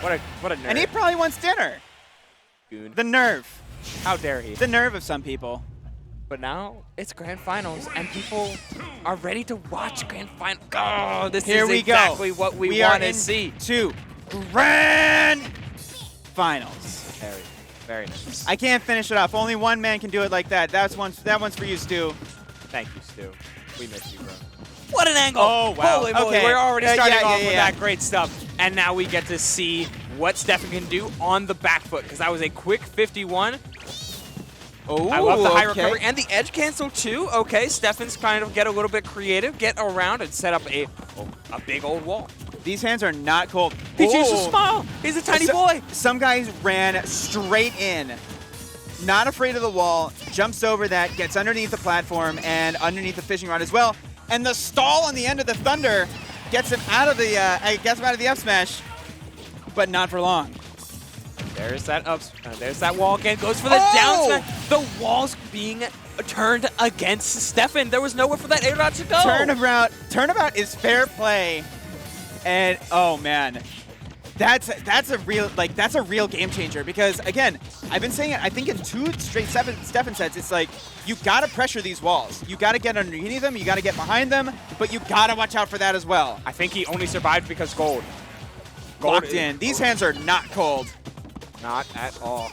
What a nerd. And he probably wants dinner. Goon. The nerve. How dare he? The nerve of some people. But now it's grand finals, and people are ready to watch grand finals. Oh, this Here is we exactly go. what we are want to see. to grand finals. Very, very nice. I can't finish it off. Only one man can do it like that. That one's for you, Stu. Thank you, Stu. We miss you, bro. What an angle! Oh, wow. Holy moly, Okay. we're already starting yeah, off yeah, with yeah. that great stuff. And now we get to see what Steffen can do on the back foot, because that was a quick 51. Oh, I love the high okay. recovery and the edge cancel too. Okay, Steffen's trying to get a little bit creative, get around and set up a big old wall. These hands are not cold. He's Oh. used to smile. He's a tiny boy. Some guys ran straight in, not afraid of the wall, jumps over that, gets underneath the platform and underneath the fishing rod as well. And the stall on the end of the Thunder gets him out of the F smash, but not for long. There's that there's that wall again. Goes for the down smash. The wall's being turned against Steffen. There was nowhere for that A-Rod to go. Turnabout is fair play, and oh man, that's a real game changer. Because again, I've been saying it. I think in 2 straight Steffen sets, it's like you gotta pressure these walls. You gotta get underneath them. You gotta get behind them, but you gotta watch out for that as well. I think he only survived because gold. Locked in. These hands are not cold. Not at all.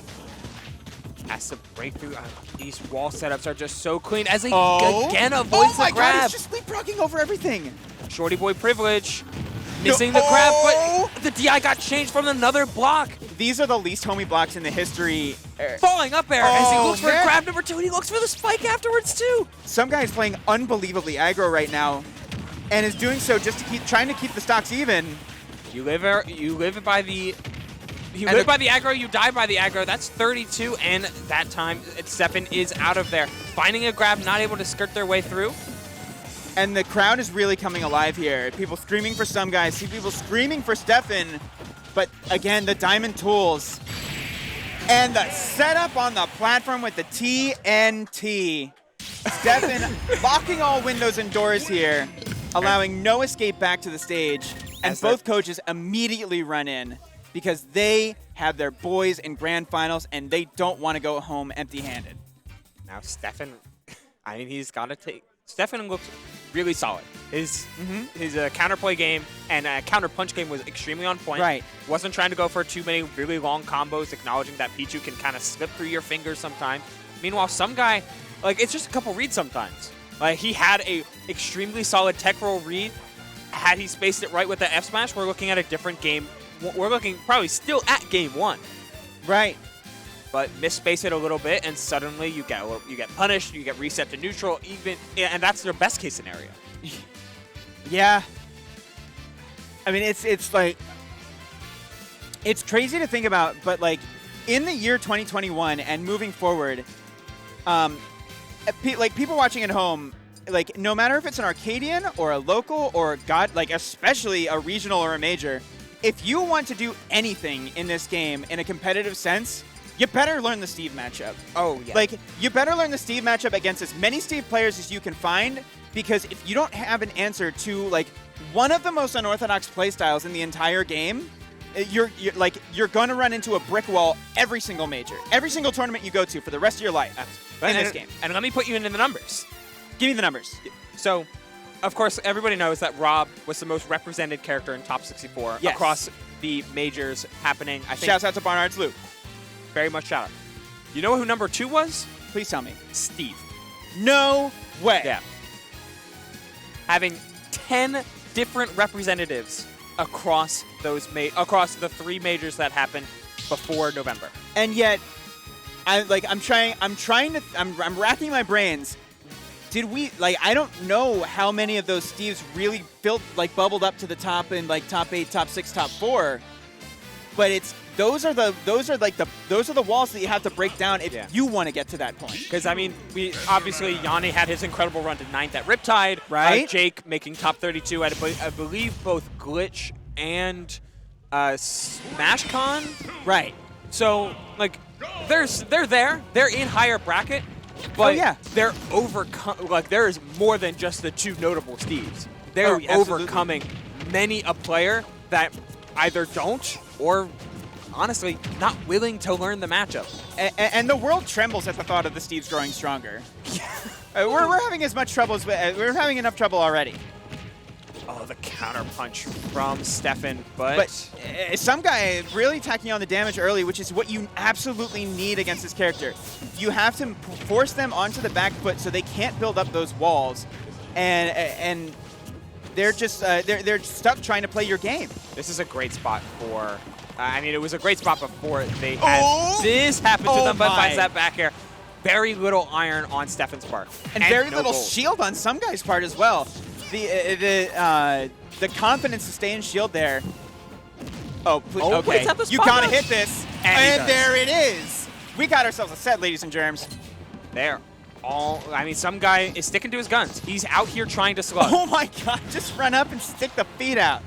Has to break through. These wall setups are just so clean as he again avoids the God, grab. he's just leapfrogging over everything. Shorty boy privilege. Missing the grab, but the DI got changed from another block. These are the least homie blocks in the history. Falling up air as he looks for man. grab number 2, and he looks for the spike afterwards too. Some guy is playing unbelievably aggro right now, and is doing so just to trying to keep the stocks even. You live by the aggro, you die by the aggro. That's 32, and that time Steffen is out of there. Finding a grab, not able to skirt their way through. And the crowd is really coming alive here. People screaming for some guys, see people screaming for Steffen. But again, the diamond tools. And the setup on the platform with the TNT. Steffen locking all windows and doors here, allowing no escape back to the stage. And both coaches immediately run in because they have their boys in grand finals and they don't want to go home empty-handed. Now Steffen, I mean, he's got to take. Steffen looks really solid. His counterplay game and counter punch game was extremely on point. Right. Wasn't trying to go for too many really long combos, acknowledging that Pichu can kind of slip through your fingers sometimes. Meanwhile, some guy, like, it's just a couple reads sometimes. Like, he had a extremely solid tech roll read. Had he spaced it right with the F smash, we're looking at a different game. We're looking probably still at game 1. Right. But misspace it a little bit, and suddenly you get punished, you get reset to neutral, and that's their best case scenario. Yeah. I mean, it's like, it's crazy to think about, but like in the year 2021 and moving forward, like people watching at home, like no matter if it's an Arcadian or a local or like especially a regional or a major, if you want to do anything in this game in a competitive sense, you better learn the Steve matchup. Oh, yeah. Like, you better learn the Steve matchup against as many Steve players as you can find, because if you don't have an answer to, like, one of the most unorthodox playstyles in the entire game, you're going to run into a brick wall every single major, every single tournament you go to for the rest of your life in this game. And let me put you into the numbers. Give me the numbers. So, of course, everybody knows that Rob was the most represented character in Top 64 across the majors happening. I think. Shouts out to Barnard's Loop. Very much shout out. You know who number 2 was? Please tell me. Steve. No way. Yeah. Having 10 different representatimes across across the 3 majors that happened before November. And yet, I'm racking my brains. Did we, like, I don't know how many of those Steves really bubbled up to the top in like top 8, top 6, top 4. But those are the walls that you have to break down if you want to get to that point. Because I mean, obviously Yanni had his incredible run to 9th at Riptide. Right. Jake making top 32 at I believe both Glitch and SmashCon. Right. So like, they're there. They're in higher bracket. But they're overcome. Like, there is more than just the 2 notable Steves. They're overcoming many a player that either don't or, honestly, not willing to learn the matchup. And the world trembles at the thought of the Steves growing stronger. We're having as much trouble as we're having enough trouble already. Oh, the counter punch from Steffen, but Sumgai really tacking on the damage early, which is what you absolutely need against this character. You have to force them onto the back foot so they can't build up those walls, and they're just they're stuck trying to play your game. This is a great spot for. I mean, it was a great spot before they had this happen to them, but finds that back air. Very little iron on Steffen's part, and very little shield on Sumgai's part as well. The confidence to stay in shield there. Oh, please, okay. You gotta hit this, and there it is. We got ourselves a set, ladies and germs. There. I mean, Sumgai is sticking to his guns. He's out here trying to slug. Oh my God! Just run up and stick the feet out.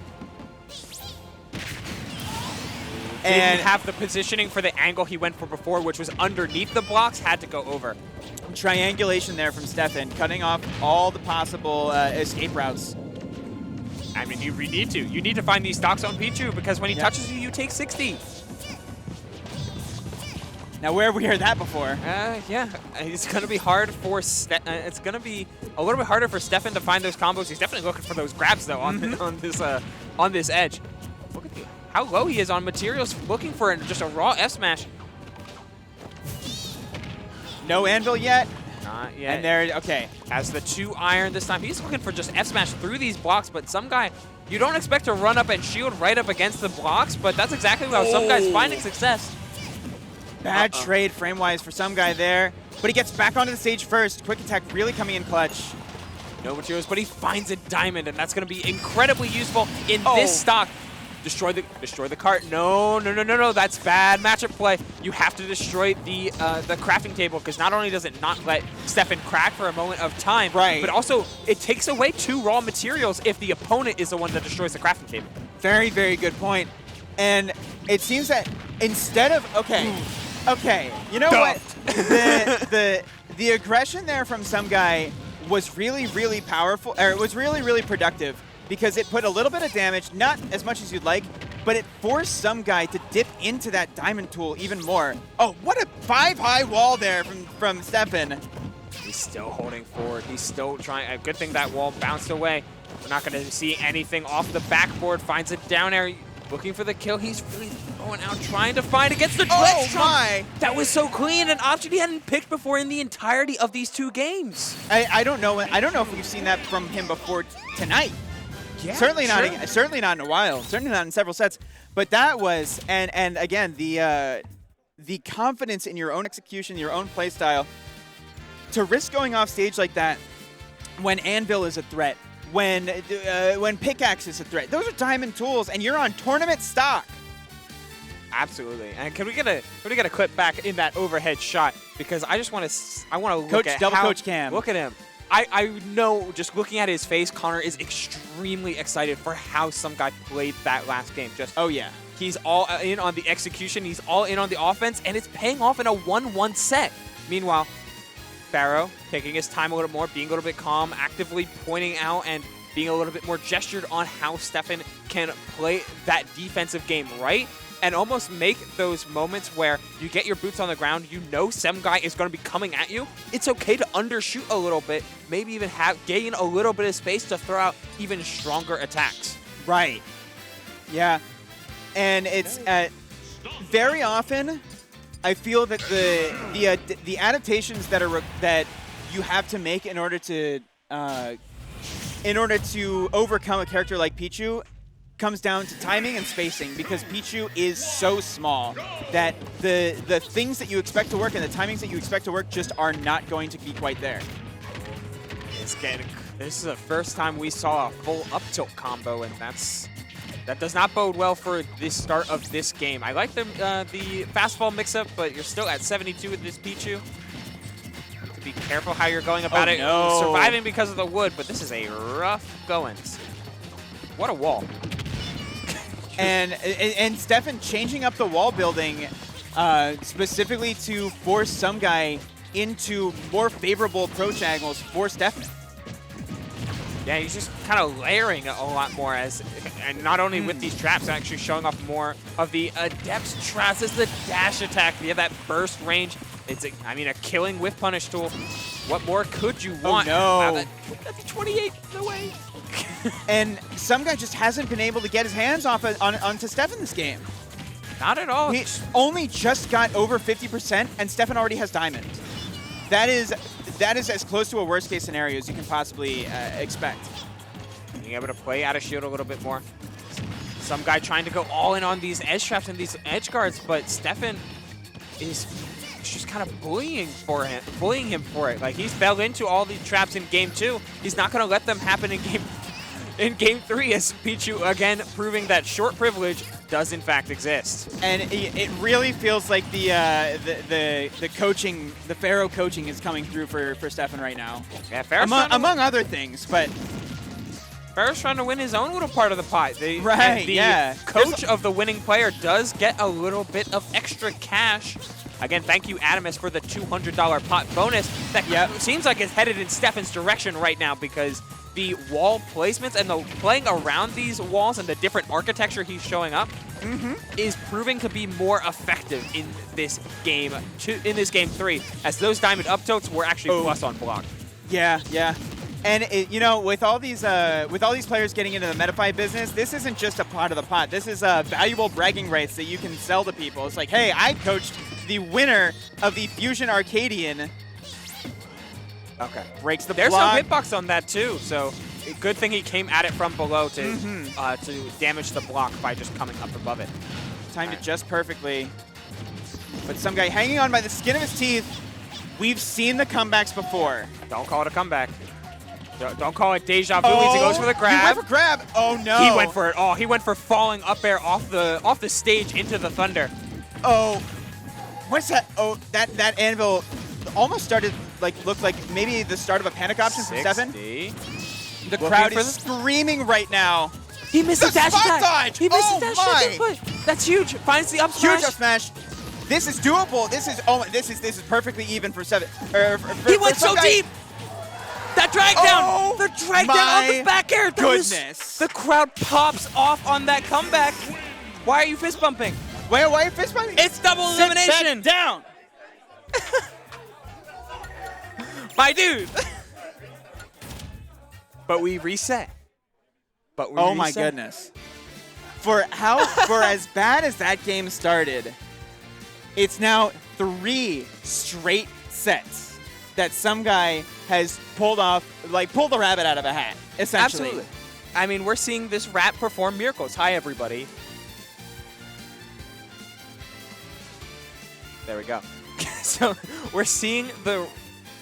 Didn't have the positioning for the angle he went for before, which was underneath the blocks, had to go over. Triangulation there from Steffen, cutting off all the possible escape routes. I mean, you need to. You need to find these stocks on Pichu, because when he touches you, you take 60. Now, where have we heard that before? Yeah, it's gonna be hard for it's gonna be a little bit harder for Steffen to find those combos. He's definitely looking for those grabs though on this edge. Look at how low he is on materials, looking for just a raw F smash. No anvil yet. Not yet. And there, okay. Has the 2 iron this time. He's looking for just F smash through these blocks, but Sumgai, you don't expect to run up and shield right up against the blocks, but that's exactly how Sumgai's finding success. Bad trade frame-wise for Sumgai there, but he gets back onto the stage first. Quick attack really coming in clutch. No materials, but he finds a diamond, and that's going to be incredibly useful in this stock. Destroy the cart. No. That's bad matchup play. You have to destroy the crafting table, because not only does it not let Steffen crack for a moment of time, but also it takes away 2 raw materials if the opponent is the one that destroys the crafting table. Very, very good point. And it seems that instead of okay, you know what? The aggression there from Sumgai was really, really powerful, or it was really, really productive, because it put a little bit of damage, not as much as you'd like, but it forced Sumgai to dip into that diamond tool even more. Oh, what a 5-high wall there from Steffen. He's still holding forward. He's still trying. A good thing that wall bounced away. We're not going to see anything off the backboard. Finds it down air. Looking for the kill. He's really going out, trying to find against the Twitch. My! That was so clean, an option he hadn't picked before in the entirety of these 2 games. I don't know. I don't know if we've seen that from him before tonight. Yeah, certainly not. Certainly not in a while. Certainly not in several sets. But that was, and again, the confidence in your own execution, your own play style, to risk going off stage like that when Anvil is a threat, when Pickaxe is a threat. Those are diamond tools, and you're on tournament stock. Absolutely. And can we get a clip back in that overhead shot, because I want to look at double coach cam. Look at him. I know, just looking at his face, Connor is extremely excited for how Sumgai played that last game. He's all in on the execution, he's all in on the offense, and it's paying off in a 1-1 set. Meanwhile, Pharaoh taking his time a little more, being a little bit calm, actively pointing out and being a little bit more gestured on how Steffen can play that defensive game right, and almost make those moments where you get your boots on the ground, you know Sumgai is going to be coming at you. It's okay to undershoot a little bit, maybe even gain a little bit of space to throw out even stronger attacks. Right. Yeah. And it's very often, I feel that the adaptations that you have to make in order to overcome a character like Pichu comes down to timing and spacing, because Pichu is so small that the things that you expect to work and the timings that you expect to work just are not going to be quite there. This is the first time we saw a full up tilt combo, and that does not bode well for the start of this game. I like the fastball mix-up, but you're still at 72 with this Pichu. To be careful how you're going about it. No. Surviving because of the wood, but this is a rough goings. What a wall. And Steffen changing up the wall building specifically to force Sumgai into more favorable approach angles for Steffen. Yeah, he's just kind of layering a lot more and not only with these traps, actually showing off more of the Adept's traps. This is the dash attack. You have that burst range. It's, I mean, a killing with punish tool. What more could you want? Oh, no. Wow, that's 28. No way. And Sumgai just hasn't been able to get his hands off onto Steffen this game. Not at all. He only just got over 50%, and Steffen already has diamond. That is as close to a worst case scenario as you can possibly expect. Being able to play out of shield a little bit more. Sumgai trying to go all in on these edge traps and these edge guards, but Steffen is just kind of bullying him for it. Like, he's fell into all these traps in game 2. He's not going to let them happen in game 3, as Pichu again proving that short privilege does in fact exist. And it really feels like the coaching, the Pharaoh coaching is coming through for Steffen right now. Yeah, Pharaoh's among other things, but Pharaoh's trying to win his own little part of the pie. The coach of the winning player does get a little bit of extra cash. Again, thank you, Adamus, for the $200 pot bonus. That seems like it's headed in Steffen's direction right now, because the wall placements and the playing around these walls and the different architecture he's showing up is proving to be more effective in this game, in this game 3, as those diamond up tilts were actually plus on block. Yeah, yeah. And you know, with all these players getting into the MetaFi business, this isn't just a pot of the pot. This is valuable bragging rights that you can sell to people. It's like, hey, I coached the winner of the Fusion Arcadian. Okay. Breaks the There's block. some hitbox on that too, so good thing he came at it from below to damage the block by just coming up above it. Timed it just perfectly. But Sumgai hanging on by the skin of his teeth. We've seen the comebacks before. Don't call it a comeback. Don't call it deja vu. He goes for the grab. He went for grab. Oh no. He went for it. Oh, he went for falling up air off the stage into the thunder. Oh, what's that? Oh, that anvil almost started looked like maybe the start of a panic option from Steffen. The crowd is screaming right now. He missed the dash attack. Dodge. He missed the dash attack. That's huge. Finds the up smash. Huge up smash. This is doable. This is perfectly even for Steffen. He went so deep. That drag down! The drag down on the back air! Goodness! The crowd pops off on that comeback. Why are you fist bumping? Why are you fist bumping? It's double elimination! Sit back down! My dude! But we reset. Oh my goodness. For as bad as that game started, it's now 3 straight sets that Sumgai has pulled the rabbit out of a hat, essentially. Absolutely. I mean, we're seeing this rat perform miracles. Hi, everybody. There we go. So we're seeing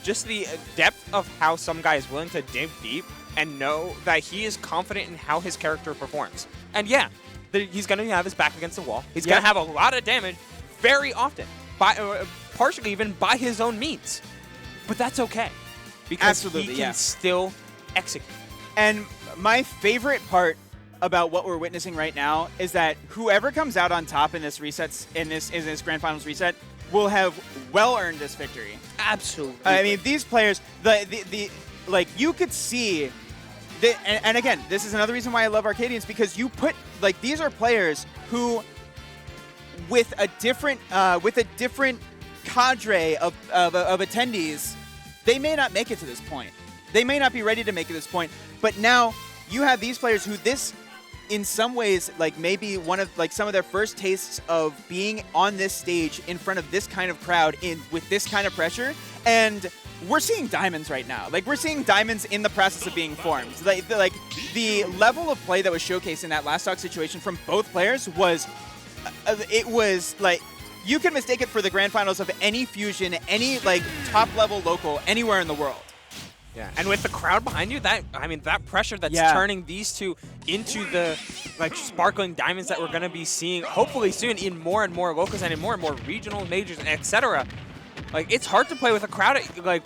just the depth of how Sumgai is willing to dig deep and know that he is confident in how his character performs. And yeah, he's going to have his back against the wall. He's going to have a lot of damage very often, partially even by his own means. But that's okay, because he can still execute. And my favorite part about what we're witnessing right now is that whoever comes out on top in this in this Grand Finals reset will have well earned this victory. Absolutely. I mean, these players, you could see, and again, this is another reason why I love Arcadians, because you put these are players who, with a different cadre of attendees, they may not make it to this point. They may not be ready to make it to this point. But now you have these players who in some ways, maybe one of some of their first tastes of being on this stage in front of this kind of crowd with this kind of pressure. And we're seeing diamonds right now. We're seeing diamonds in the process of being formed. The level of play that was showcased in that last stock situation from both players was, you can mistake it for the Grand Finals of any Fusion, any top-level local, anywhere in the world. Yeah, and with the crowd behind you, that pressure that's turning these two into the sparkling diamonds that we're going to be seeing hopefully soon in more and more locals and in more regional majors, etc. It's hard to play with a crowd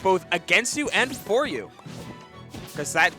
both against you and for you, because that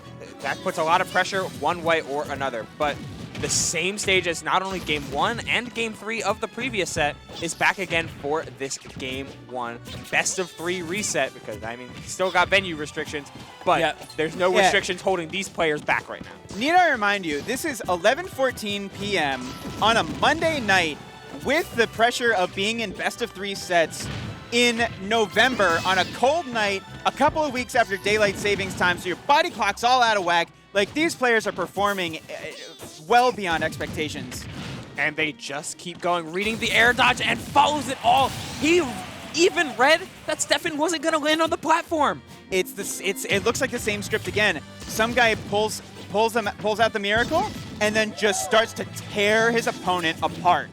puts a lot of pressure one way or another. But the same stage as not only Game 1 and Game 3 of the previous set, is back again for this Game 1 best of 3 reset, because, I mean, still got venue restrictions, but there's no restrictions holding these players back right now. Need I remind you, this is 11:14 p.m. on a Monday night with the pressure of being in best of 3 sets in November on a cold night, a couple of weeks after daylight savings time, so your body clock's all out of whack. Like, these players are performing well beyond expectations. And they just keep going, reading the air dodge and follows it all. He even read that Steffen wasn't going to land on the platform. It looks like the same script again. Some guy pulls out the miracle and then just starts to tear his opponent apart.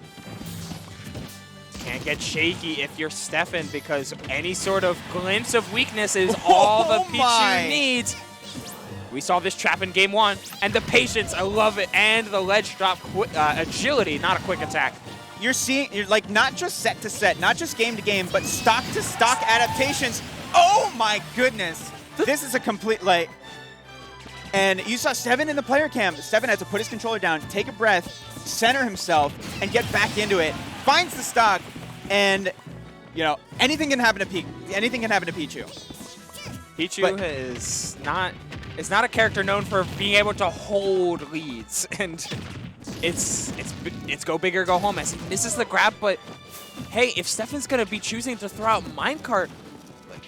Can't get shaky if you're Steffen, because any sort of glimpse of weakness is all the Pichu needs. We saw this trap in Game 1, and the patience, I love it, and the ledge drop agility, not a quick attack. You're like not just set to set, not just game to game, but stock to stock adaptations. Oh my goodness. This is a complete, like, and you saw Steffen in the player cam. Steffen had to put his controller down, take a breath, center himself, and get back into it. Finds the stock, and, you know, anything can happen to Pichu. Pichu is not a character known for being able to hold leads, and it's go big or go home as he misses the grab. But hey, if Steffen's gonna be choosing to throw out minecart,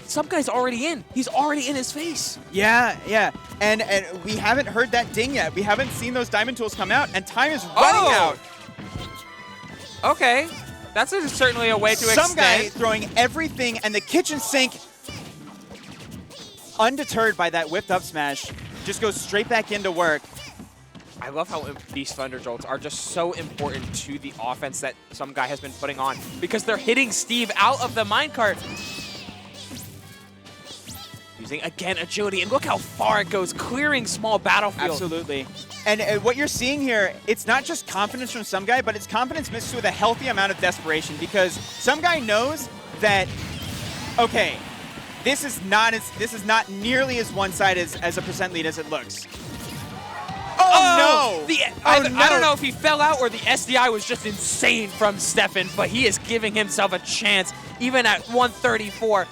some guy's already in. He's already in his face. Yeah. And we haven't heard that ding yet. We haven't seen those diamond tools come out, and time is running out. Okay, that's certainly a way to extend. Some guy throwing everything, and the kitchen sink, undeterred by that whipped up smash, just goes straight back into work. I love how these Thunder Jolts are just so important to the offense that some guy has been putting on, because they're hitting Steve out of the minecart. Using, again, agility, and look how far it goes, clearing small battlefield. Absolutely. And what you're seeing here, it's not just confidence from some guy, but it's confidence mixed with a healthy amount of desperation, because some guy knows that, okay, this is not nearly as one-sided as a percent lead as it looks. Oh no! I don't know if he fell out or the SDI was just insane from Steffen, but he is giving himself a chance, even at 134.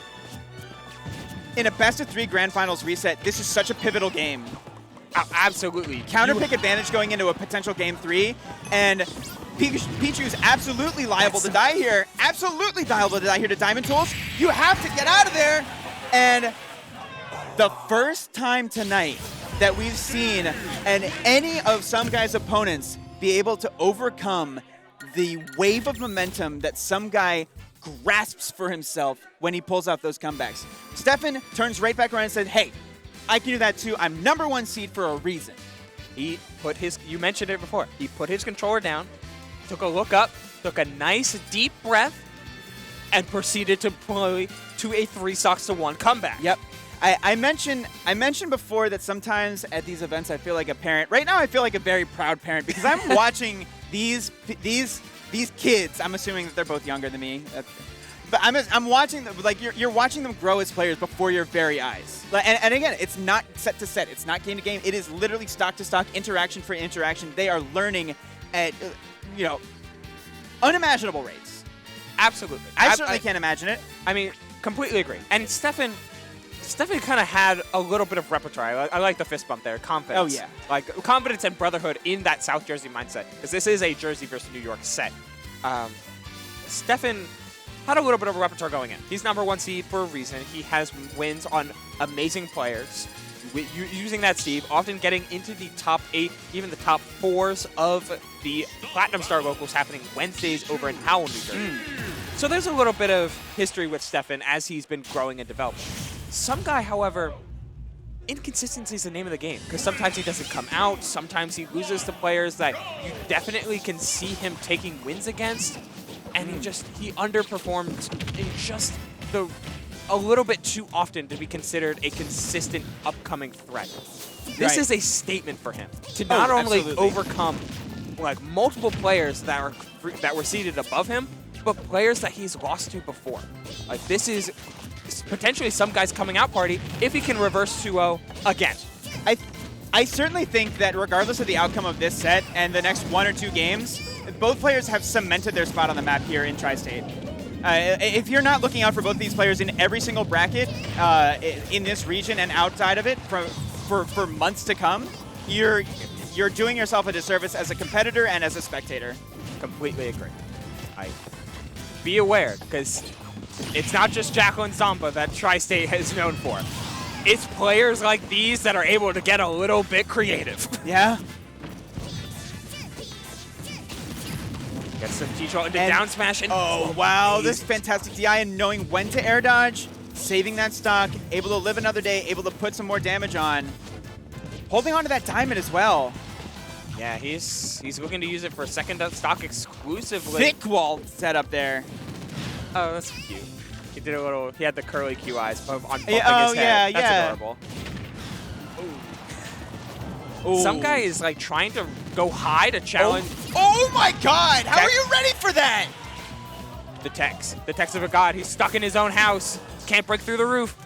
In a best-of-3 Grand Finals reset, this is such a pivotal game. Absolutely. Counter-pick advantage going into a potential Game 3, and Pichu's absolutely liable to die here. Absolutely liable to die here to Diamond Tools. You have to get out of there! And the first time tonight that we've seen any of some guy's opponents be able to overcome the wave of momentum that some guy grasps for himself when he pulls out those comebacks. Steffen turns right back around and said, hey, I can do that too. I'm #1 seed for a reason. He put you mentioned it before, he put his controller down, took a look up, took a nice deep breath, and proceeded to play to a 3-1 comeback. Yep. I mentioned before that sometimes at these events I feel like a parent. Right now I feel like a very proud parent, because I'm watching these kids. I'm assuming that they're both younger than me. But I'm watching them, like you're watching them grow as players before your very eyes. And again, it's not set to set. It's not game to game. It is literally stock to stock, interaction for interaction. They are learning at, unimaginable rates. Absolutely. I certainly can't imagine it. I mean, completely agree. And Steffen kind of had a little bit of repertoire. I like the fist bump there. Confidence. Oh, yeah. Like, confidence and brotherhood in that South Jersey mindset. Because this is a Jersey versus New York set. Steffen had a little bit of a repertoire going in. He's #1 seed for a reason. He has wins on amazing players. Using that Steve, often getting into the top 8, even the top 4s of the Platinum Star locals happening Wednesdays over in Howell, New Jersey. So there's a little bit of history with Steffen as he's been growing and developing. Some guy, however, inconsistency is the name of the game, because sometimes he doesn't come out, sometimes he loses to players that you definitely can see him taking wins against, and he underperformed in just a little bit too often to be considered a consistent upcoming threat. This is a statement for him to not only overcome like multiple players that were seated above him, but players that he's lost to before. Like, this is potentially some guy's coming out party if he can reverse 2-0 again. I certainly think that regardless of the outcome of this set and the next 1 or 2 games, both players have cemented their spot on the map here in Tri-State. If you're not looking out for both these players in every single bracket in this region and outside of it for months to come, you're doing yourself a disservice as a competitor and as a spectator. Completely agree. Be aware, because it's not just Jacqueline Zamba that Tri-State is known for. It's players like these that are able to get a little bit creative. Yeah. Gets some T-Troll into down smash. And oh, wow. This is fantastic DI and knowing when to air dodge, saving that stock, able to live another day, able to put some more damage on. Holding on to that diamond as well. Yeah, he's looking to use it for second stock exclusively. Thick wall setup there. Oh, that's cute. He did a little. He had the curly Q eyes on bumping his oh, head. Yeah, that's adorable. Ooh. Some guy is like trying to go high to challenge. Oh my God! How are you ready for that? The text of a god. He's stuck in his own house. Can't break through the roof.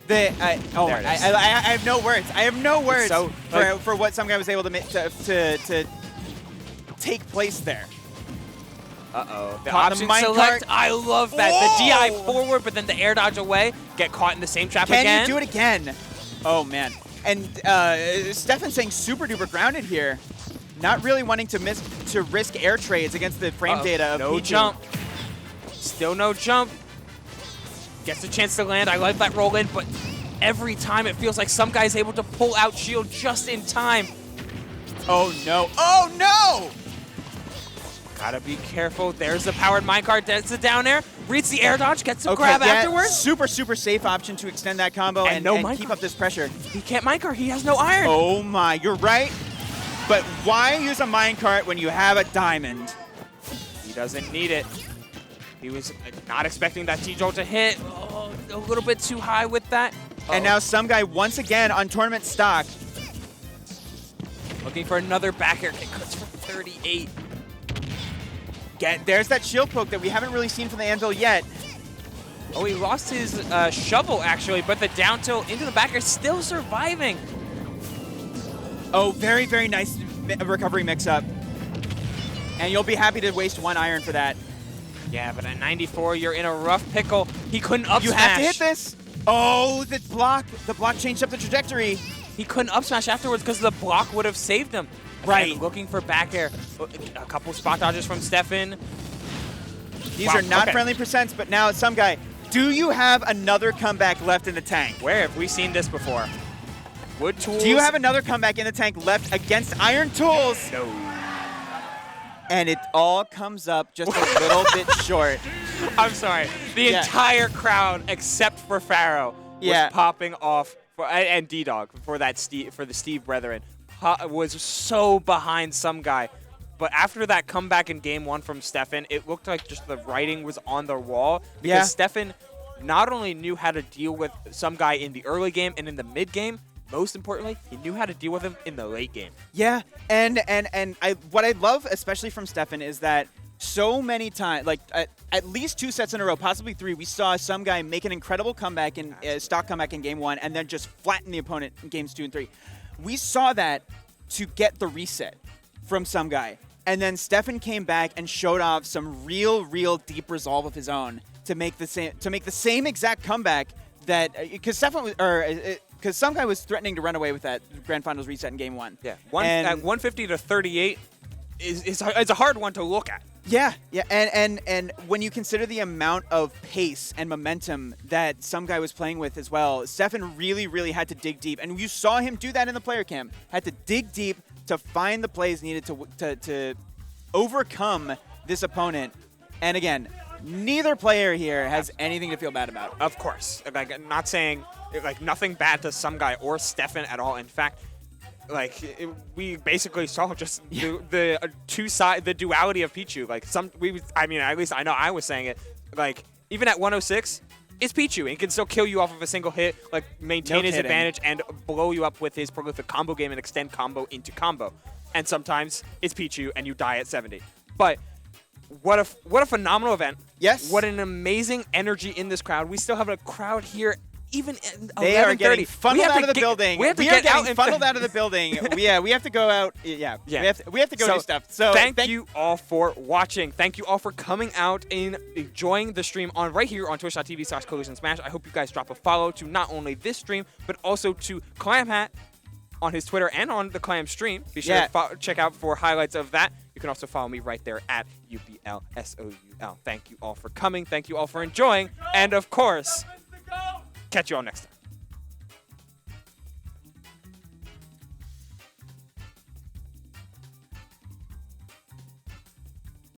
I have no words. I have no words for what some guy was able to take place there. Uh-oh. The option select. I love that. Whoa! The DI forward, but then the air dodge away. Get caught in the same trap again. Can you do it again? Oh, man. And Steffen saying super duper grounded here. Not really wanting to risk air trades against the frame data of no Pichu. Jump. Still no jump. Gets a chance to land. I like that roll in, but every time it feels like some guy's able to pull out shield just in time. Oh, no. Oh, no! Gotta be careful. There's the powered minecart. That's the down air. Reads the air dodge. Gets some grab afterwards. Super, super safe option to extend that combo and keep up this pressure. He can't minecart. He has no iron. Oh, my. You're right. But why use a minecart when you have a diamond? He doesn't need it. He was not expecting that T-Jolt to hit. Oh, a little bit too high with that. And now some guy once again on tournament stock. Looking for another back air kick. Cuts for 38. There's that shield poke that we haven't really seen from the Anvil yet. Oh, he lost his shovel, actually, but the down tilt into the back air still surviving. Oh, very, very nice recovery mix-up. And you'll be happy to waste 1 iron for that. Yeah, but at 94, you're in a rough pickle. He couldn't up smash. You have to hit this. Oh, the block changed up the trajectory. He couldn't up smash afterwards because the block would have saved him. Right. And looking for back air. A couple spot dodges from Steffen. These are not friendly percents, but now some guy. Do you have another comeback left in the tank? Where have we seen this before? Wood tools. Do you have another comeback in the tank left against iron tools? No. And it all comes up just a little bit short. I'm sorry. The entire crowd, except for Pharaoh, was popping off, and D-Dog for the Steve Brethren, was so behind some guy. But after that comeback in game 1 from Steffen, it looked like just the writing was on the wall. Because Steffen not only knew how to deal with some guy in the early game and in the mid game, most importantly, he knew how to deal with him in the late game. Yeah, and what I love especially from Steffen is that so many times, like at least 2 sets in a row, possibly 3, we saw some guy make an incredible comeback in stock comeback in game 1 and then just flatten the opponent in games 2 and 3. We saw that to get the reset from some guy. And then Steffen came back and showed off some real deep resolve of his own to make the same exact comeback that because Steffen was because some guy was threatening to run away with that Grand Finals reset in game 1. Yeah, at 150 to 38 is a hard one to look at. Yeah, and when you consider the amount of pace and momentum that some guy was playing with as well, Steffen really had to dig deep, and you saw him do that in the player cam. Had to dig deep to find the plays needed to overcome this opponent. And again, neither player here has anything to feel bad about. Of course, like I'm not saying like nothing bad to some guy or Steffen at all. In fact, like we basically saw just the two side, the duality of Pichu. Like I mean, at least I know I was saying it. Like even at 106, it's Pichu. He can still kill you off of a single hit, like maintain his advantage and blow you up with his prolific combo game and extend combo into combo. And sometimes it's Pichu and you die at 70. But what a phenomenal event. Yes. What an amazing energy in this crowd. We still have a crowd here even at They are 11:30. getting funneled out of the building. We have to are get getting out funneled out of the building. Yeah, we have to go out. Yeah. We have to go do stuff. So thank you all for watching. Thank you all for coming out and enjoying the stream on right here on twitch.tv/CollisionSmash. I hope you guys drop a follow to not only this stream, but also to Clamhat on his Twitter and on the Clam stream. Be sure to check out for highlights of that. You can also follow me right there at UBLSOUL. Thank you all for coming. Thank you all for enjoying. And of course, catch you all next time.